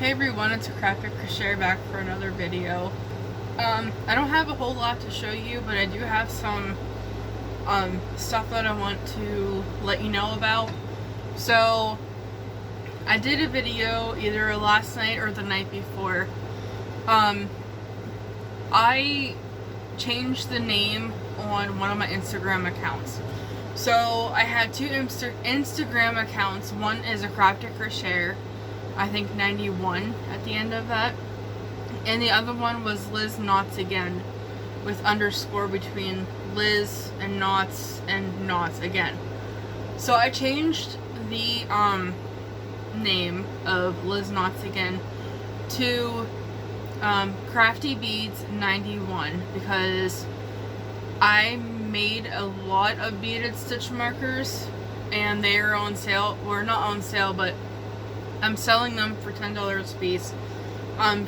Hey everyone, it's Crafted Crochet back for another video. I don't have a whole lot to show you, but I do have some stuff that I want to let you know about. So I did a video either last night or the night before. I changed the name on one of my Instagram accounts. So I had two Instagram accounts. One is a Crafted Crocheter, I think 91 at the end of that, and the other one was Liz Knots Again, with underscore between Liz and Knots again. So I changed the name of Liz Knots Again to Crafty Beads 91 because I made a lot of beaded stitch markers and they are on sale, or not on sale, but I'm selling them for $10 a piece.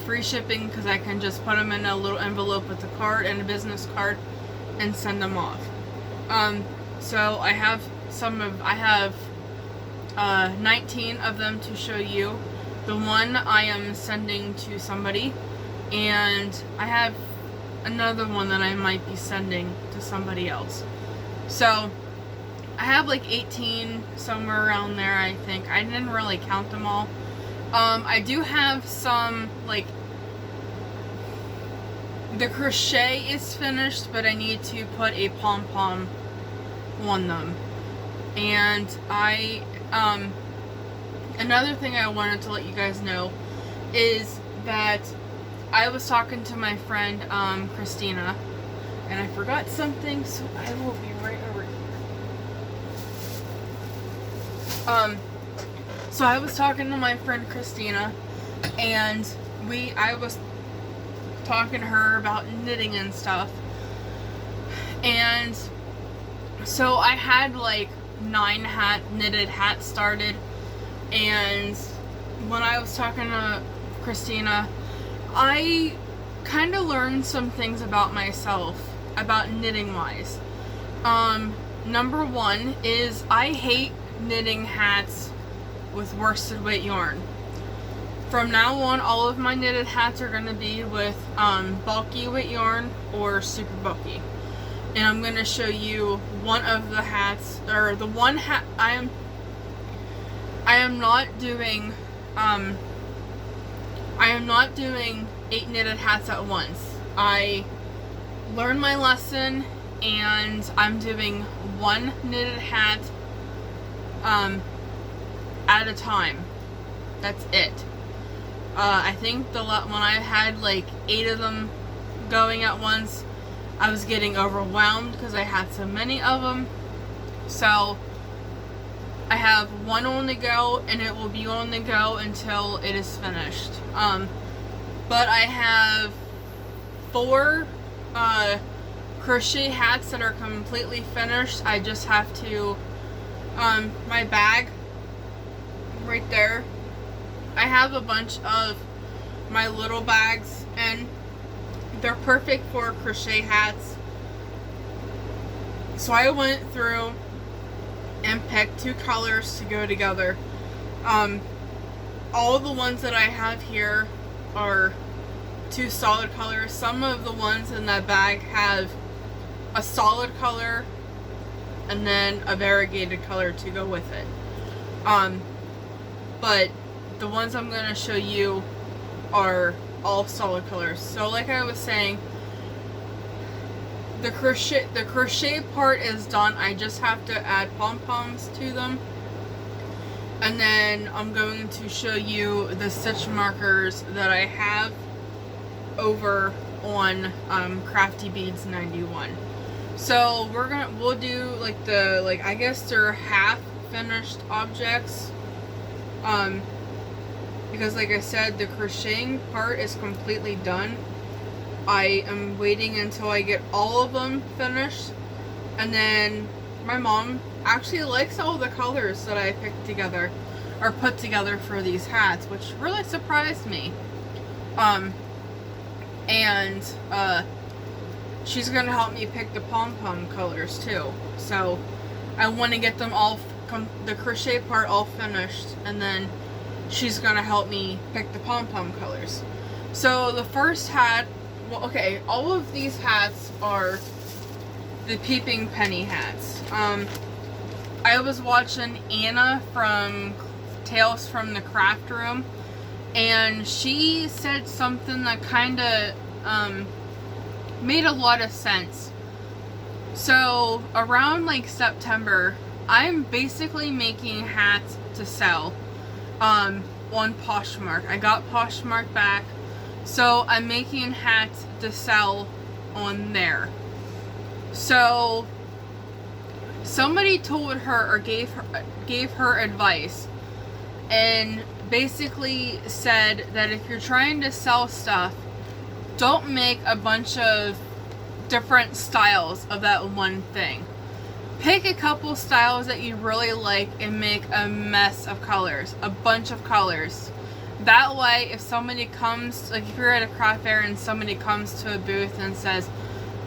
Free shipping because I can just put them in a little envelope with a card and a business card and send them off. So I have 19 of them to show you. The one I am sending to somebody, and I have another one that I might be sending to somebody else. So I have like 18 somewhere around there, I think. I didn't really count them all. I do have some, like, the crochet is finished, but I need to put a pom-pom on them. And another thing I wanted to let you guys know is that I was talking to my friend, Christina, and I forgot something, so I will be right over here. So I was talking to my friend Christina, and I was talking to her about knitting and stuff, and so I had like 9 knitted hats started, and when I was talking to Christina, I kind of learned some things about myself, about knitting wise. Number one is I hate knitting hats with worsted weight yarn. From now on, all of my knitted hats are going to be with bulky weight yarn or super bulky. And I'm going to show you one of the hats, or the one hat I am not doing 8 knitted hats at once. I learned my lesson and I'm doing 1 knitted hat at a time. That's it. I think when I had like 8 of them going at once, I was getting overwhelmed because I had so many of them. So I have 1 on the go, and it will be on the go until it is finished. But I have 4 crochet hats that are completely finished. I just have to, my bag right there, I have a bunch of my little bags, and they're perfect for crochet hats. So I went through and picked 2 colors to go together. All the ones that I have here are 2 solid colors. Some of the ones in that bag have a solid color and then a variegated color to go with it. But the ones I'm going to show you are all solid colors. So like I was saying, the crochet part is done. I just have to add pom-poms to them. And then I'm going to show you the stitch markers that I have over on Crafty Beads 91. So we'll do like I guess they're half finished objects. Because like I said, the crocheting part is completely done. I am waiting until I get all of them finished, and then my mom actually likes all the colors that I picked together or put together for these hats, which really surprised me. And she's gonna help me pick the pom-pom colors too. So I want to get them all, the crochet part all finished, and then she's gonna help me pick the pom-pom colors. So the first hat, well, okay, all of these hats are the peeping penny hats. I was watching Anna from Tales from the Craft Room, and she said something that kind of made a lot of sense. So around like September, I'm basically making hats to sell on Poshmark. I got Poshmark back, so I'm making hats to sell on there. So somebody told her or gave her advice, and basically said that if you're trying to sell stuff, don't make a bunch of different styles of that one thing. Pick a couple styles that you really like and make a mess of colors, a bunch of colors. That way, if somebody comes, like if you're at a craft fair and somebody comes to a booth and says,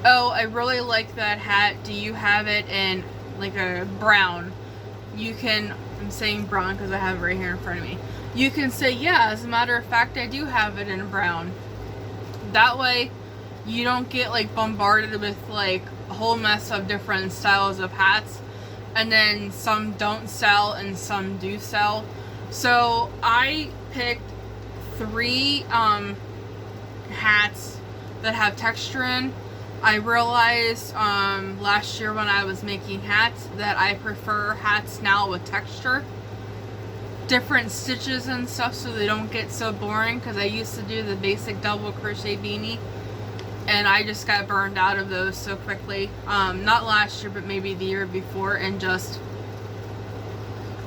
oh, I really like that hat, do you have it in like a brown? You can, I'm saying brown because I have it right here in front of me. You can say, yeah, as a matter of fact, I do have it in brown. That way, you don't get like bombarded with like a whole mess of different styles of hats, and then some don't sell and some do sell. So I picked 3 hats that have texture in. I realized last year when I was making hats that I prefer hats now with texture, different stitches and stuff, so they don't get so boring, because I used to do the basic double crochet beanie and I just got burned out of those so quickly. Not last year, but maybe the year before, and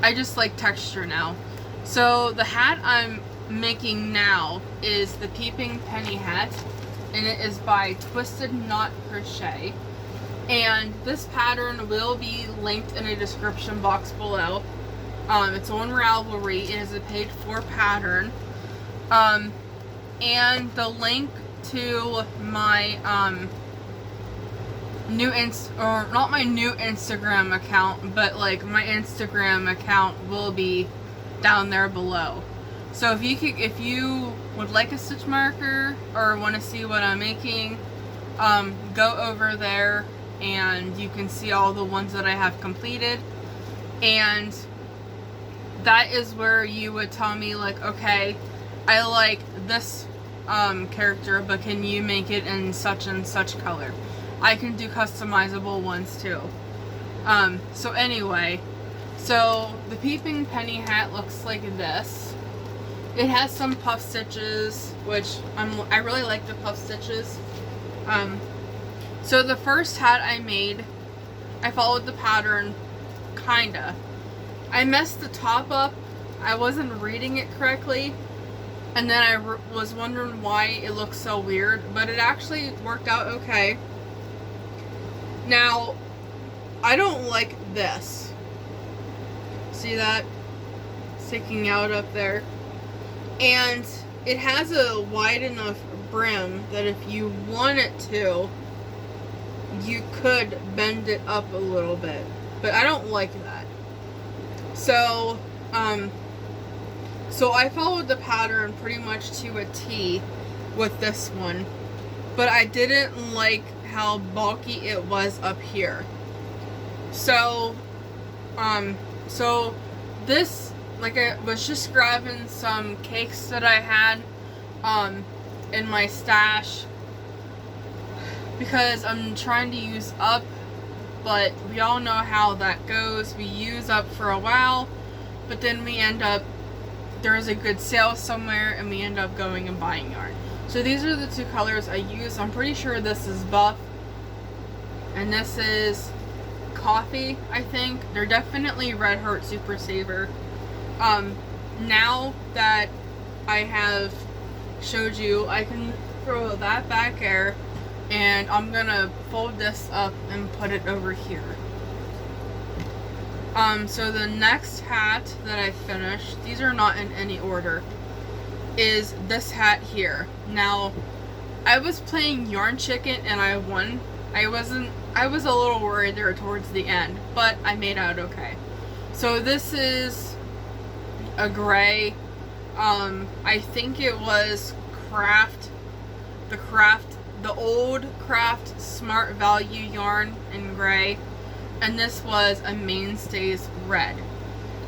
I just like texture now. So the hat I'm making now is the Peeping Penny hat, and it is by Twisted Knot Crochet. And this pattern will be linked in a description box below. It's on Ravelry. It is a paid for pattern. And the link to my not my new Instagram account, but like my Instagram account will be down there below. So if you would like a stitch marker or want to see what I'm making, go over there and you can see all the ones that I have completed. And that is where you would tell me, like, okay, I like this character, but can you make it in such and such color? I can do customizable ones too. So anyway, so the Peeping Penny hat looks like this. It has some puff stitches, which I really like the puff stitches. So the first hat I made, I followed the pattern, kinda. I messed the top up. I wasn't reading it correctly, and then I was wondering why it looked so weird, but it actually worked out okay. Now, I don't like this. See that? Sticking out up there. And it has a wide enough brim that if you want it to, you could bend it up a little bit. But I don't like that. So, so I followed the pattern pretty much to a T with this one. But I didn't like how bulky it was up here. So, so this, like, I was just grabbing some cakes that I had in my stash because I'm trying to use up, but we all know how that goes. We use up for a while, but then we end up, there's a good sale somewhere and we end up going and buying yarn. So these are the 2 colors I use. I'm pretty sure this is buff and this is coffee, I think. They're definitely Red Heart Super Saver. Now that I have showed you, I can throw that back there, and I'm gonna fold this up and put it over here. So the next hat that I finished, these are not in any order, is this hat here. Now, I was playing Yarn Chicken and I won. I was a little worried there towards the end, but I made out okay. So this is a gray I think it was the old Craft Smart Value yarn in gray, and this was a Mainstays red.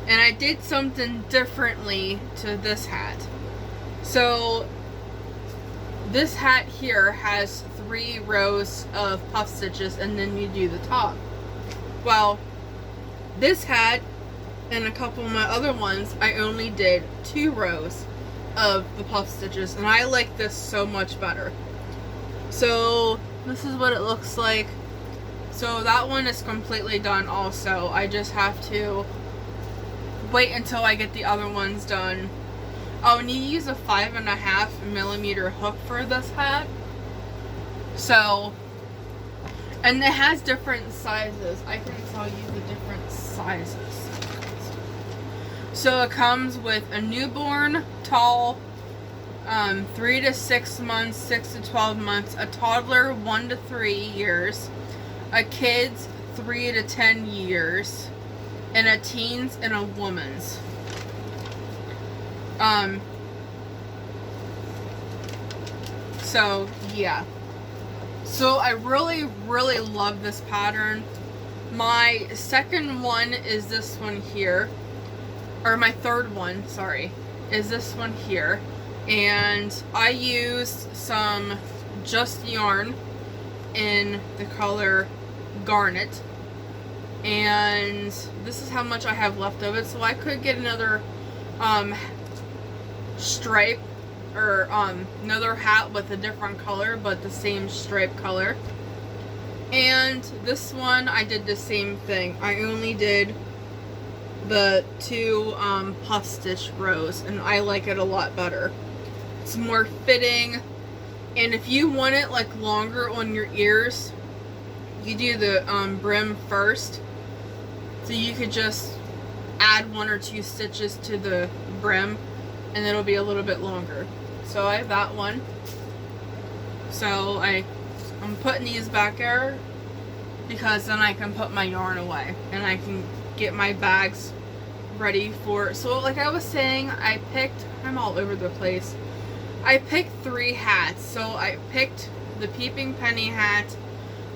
And I did something differently to this hat. So this hat here has 3 rows of puff stitches, and then you do the top. Well, this hat and a couple of my other ones, I only did 2 rows of the puff stitches, and I like this so much better. So this is what it looks like. So that one is completely done also. I just have to wait until I get the other ones done. Oh, and you use a 5.5mm hook for this hat. So, and it has different sizes. I can tell you the different sizes. So it comes with a newborn, tall, 3 to 6 months, 6 to 12 months, a toddler 1 to 3 years, a kid's 3 to 10 years, and a teen's and a woman's. So yeah. So I really love this pattern. My second one is this one here. Or my third one, sorry, is this one here. And I used some Just yarn in the color Garnet. And this is how much I have left of it. So I could get another stripe or another hat with a different color, but the same stripe color. And this one I did the same thing. I only did the 2 puff stitch rows, and I like it a lot better. It's more fitting, and if you want it like longer on your ears, you do the brim first. So you could just add 1 or 2 stitches to the brim, and it'll be a little bit longer. So I have that one. So I'm putting these back there because then I can put my yarn away and I can get my bags ready for. So like I was saying, I'm all over the place. I picked 3 hats. So I picked the Peeping Penny hat,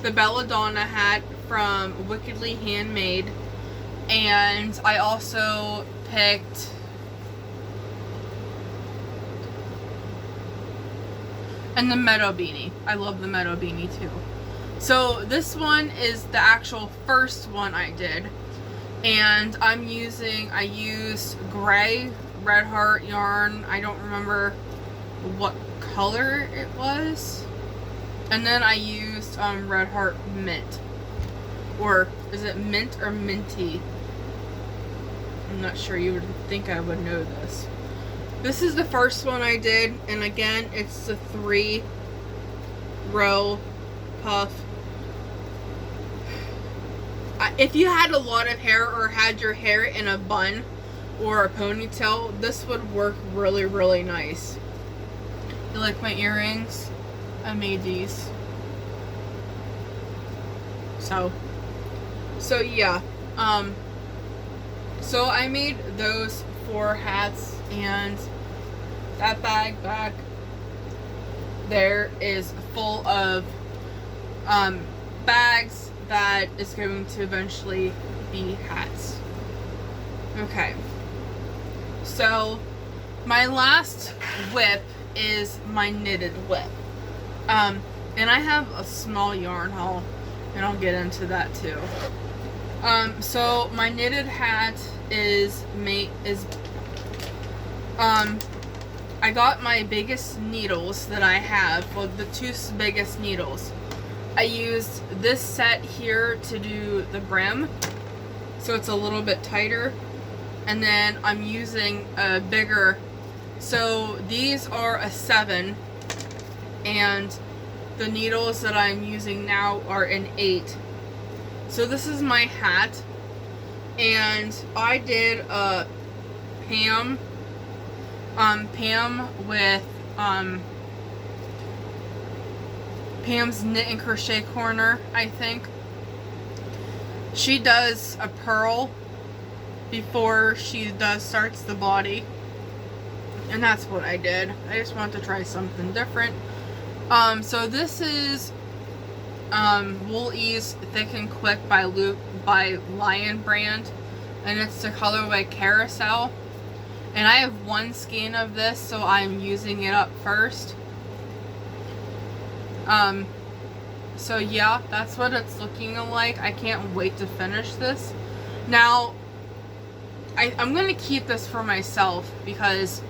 the Belladonna hat from Wickedly Handmade, and I also picked and the Meadow Beanie. I love the Meadow Beanie too. So this one is the actual first one I did. And I used gray Red Heart yarn. I don't remember what color it was. And then I used Red Heart Mint. Or is it mint or minty? I'm not sure. You would think I would know this. This is the first one I did, and again, it's the 3 row puff. If you had a lot of hair or had your hair in a bun or a ponytail, this would work really nice. You like my earrings? I made these. So yeah. So I made those 4 hats, and that bag back there is full of bags that is going to eventually be hats. Okay, so my last whip is my knitted whip, and I have a small yarn haul, and I'll get into that too. So my knitted hat is I got my biggest needles that I have, well, the 2 biggest needles. I used this set here to do the brim, so it's a little bit tighter, and then I'm using a bigger, so these are a 7, and the needles that I'm using now are an 8. So this is my hat, and I did a Pam with Pam's Knit and Crochet Corner, I think. She does a purl before she starts the body. And that's what I did. I just wanted to try something different. So this is Wool Ease Thick and Quick by Lion brand, and it's the colorway Carousel. And I have one skein of this, so I'm using it up first. So yeah, that's what it's looking like. I can't wait to finish this. Now, I'm gonna keep this for myself because,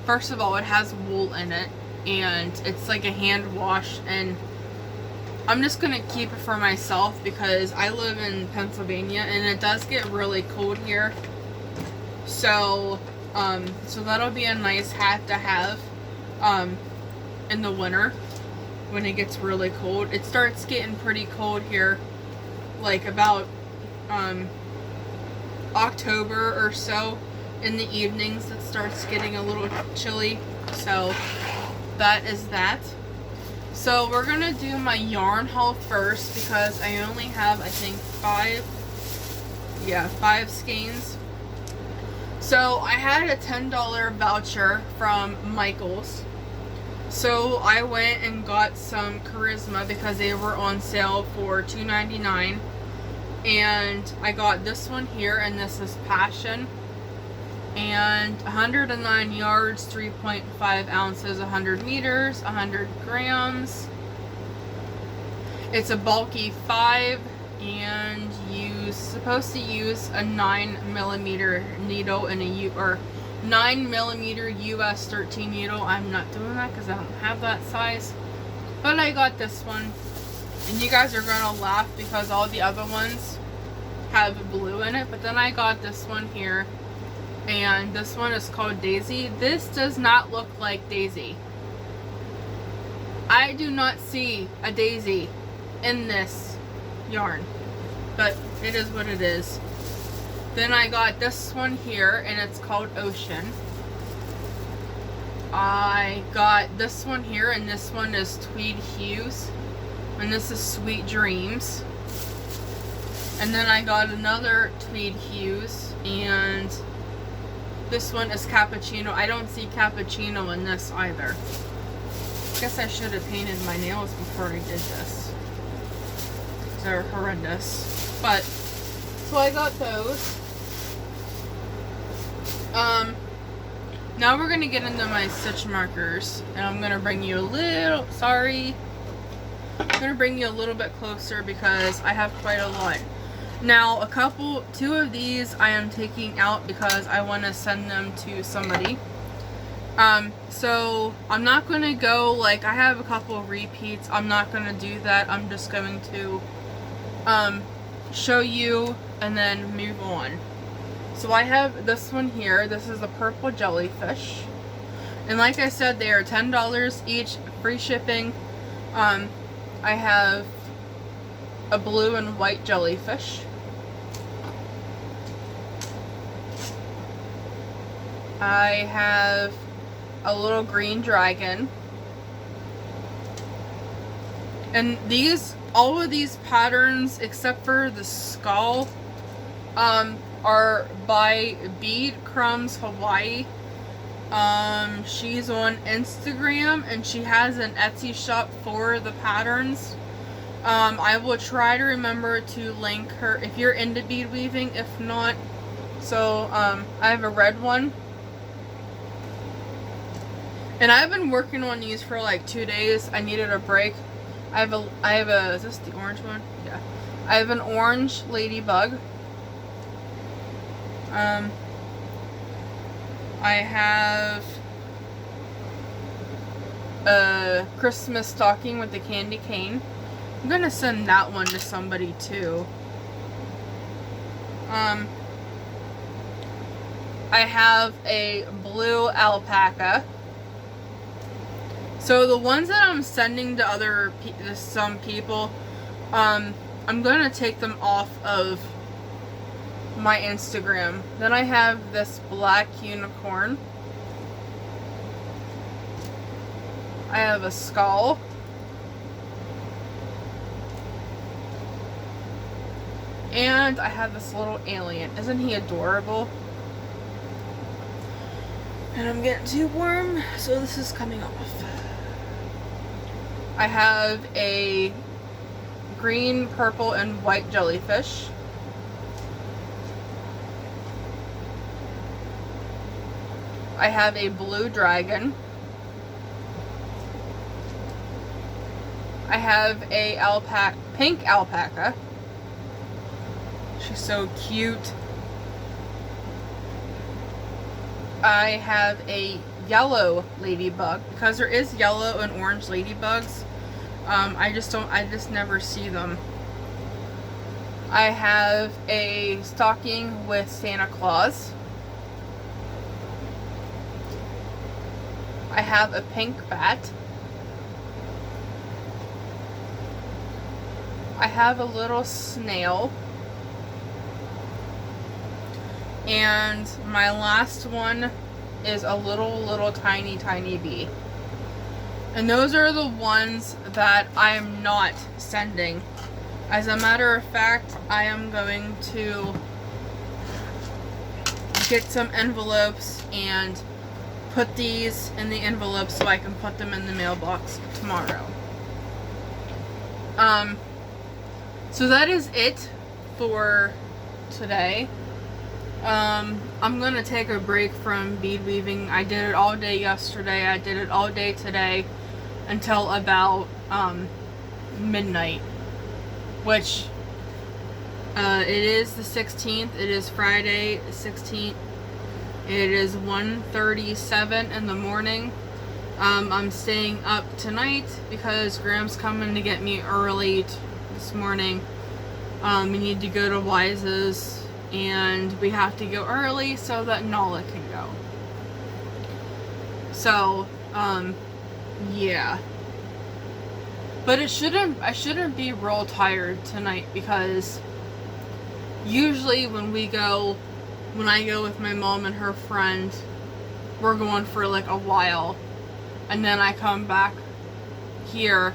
first of all, it has wool in it, and it's like a hand wash, and I'm just gonna keep it for myself because I live in Pennsylvania and it does get really cold here. So, so that'll be a nice hat to have, in the winter when it gets really cold. It starts getting pretty cold here, like about, October or so. In the evenings it starts getting a little chilly. So that is that. So we're gonna do my yarn haul first because I only have, I think, 5 skeins. So I had a $10 voucher from Michael's. So I went and got some Charisma because they were on sale for $2.99. And I got this one here, and this is Passion. And 109 yards, 3.5 ounces, 100 meters, 100 grams. It's a bulky 5, and you're supposed to use a 9mm needle and a 9mm US 13 needle. I'm not doing that because I don't have that size. But I got this one. And you guys are gonna laugh because all the other ones have blue in it. But then I got this one here. And this one is called Daisy. This does not look like Daisy. I do not see a daisy in this yarn. But it is what it is. Then I got this one here, and it's called Ocean. I got this one here, and this one is Tweed Hues. And this is Sweet Dreams. And then I got another Tweed Hues, and this one is Cappuccino. I don't see Cappuccino in this either. I guess I should have painted my nails before I did this. They're horrendous. But, so I got those. Now we're going to get into my stitch markers. And I'm going to bring you a little, I'm going to bring you a little bit closer because I have quite a lot. Now, two of these I am taking out because I want to send them to somebody. So I'm not going to go, like, I have a couple of repeats. I'm not going to do that. I'm just going to, show you and then move on. So I have this one here. This is the purple jellyfish. And like I said, they are $10 each, free shipping. I have a blue and white jellyfish. I have a little green dragon. And all of these patterns, except for the skull, are by Bead Crumbs Hawaii. She's on Instagram, and she has an Etsy shop for the patterns. I will try to remember to link her if you're into bead weaving. If not, so I have a red one, and I've been working on these for like 2 days. I needed a break. I have a is this the orange one? Yeah. I have an orange ladybug. I have a Christmas stocking with the candy cane. I'm gonna send that one to somebody too. I have a blue alpaca. So the ones that I'm sending to some people, I'm gonna take them off of my Instagram. Then I have this black unicorn. I have a skull. And I have this little alien. Isn't he adorable? And I'm getting too warm, so this is coming off. I have a green, purple, and white jellyfish. I have a blue dragon. I have a pink alpaca. She's so cute. I have a yellow ladybug, because there is yellow and orange ladybugs. I just never see them. I have a stocking with Santa Claus. I have a pink bat. I have a little snail. And my last one is a little tiny bee. And those are the ones that I am not sending. As a matter of fact, I am going to get some envelopes and put these in the envelopes so I can put them in the mailbox tomorrow. So that is it for today. I'm gonna take a break from bead weaving. I did it all day yesterday. I did it all day today until about midnight, which it is the 16th. It is Friday the 16th. It is 1:37 in the morning. I'm staying up tonight because Graham's coming to get me early this morning. We need to go to Wise's, and we have to go early so that Nala can go. So, yeah. But I shouldn't be real tired tonight, because usually when I go with my mom and her friend, we're going for like a while, and then I come back here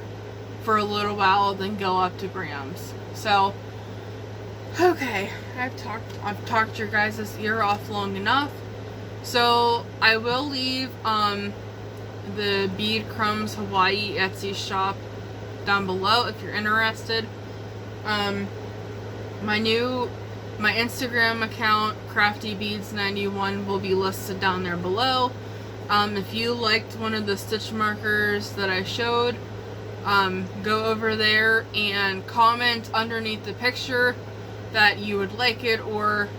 for a little while, then go up to Graham's. So, okay, I've talked your guys' ear off long enough. So I will leave the Bead Crumbs Hawaii Etsy shop down below if you're interested. My Instagram account, CraftyBeads91, will be listed down there below. If you liked one of the stitch markers that I showed, go over there and comment underneath the picture that you would like it, or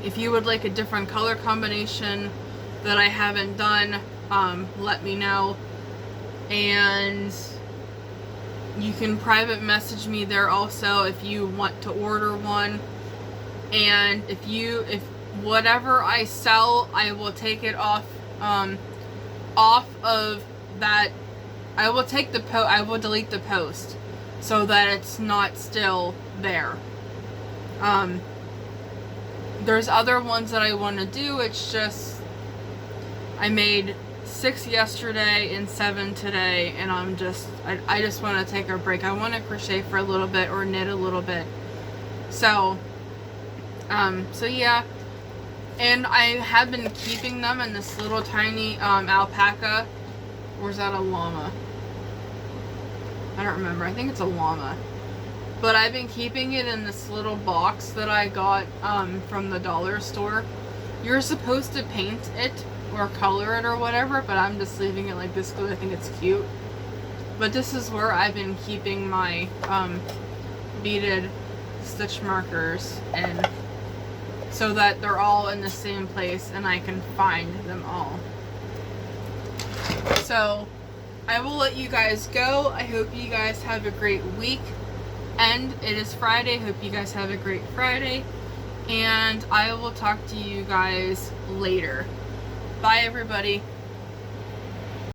if you would like a different color combination that I haven't done, let me know. And you can private message me there also if you want to order one. And if whatever I sell, I will take it off of that. I will delete the post so that it's not still there. There's other ones that I want to do. It's just I made 6 yesterday and 7 today, and I just want to take a break. I want to crochet for a little bit or knit a little bit. So yeah. And I have been keeping them in this little tiny alpaca. Or is that a llama? I don't remember. I think it's a llama. But I've been keeping it in this little box that I got from the dollar store. You're supposed to paint it or color it or whatever, but I'm just leaving it like this because I think it's cute. But this is where I've been keeping my beaded stitch markers, and so that they're all in the same place and I can find them all. So I will let you guys go. I hope you guys have a great week. And it is Friday. Hope you guys have a great Friday. And I will talk to you guys later. Bye, everybody.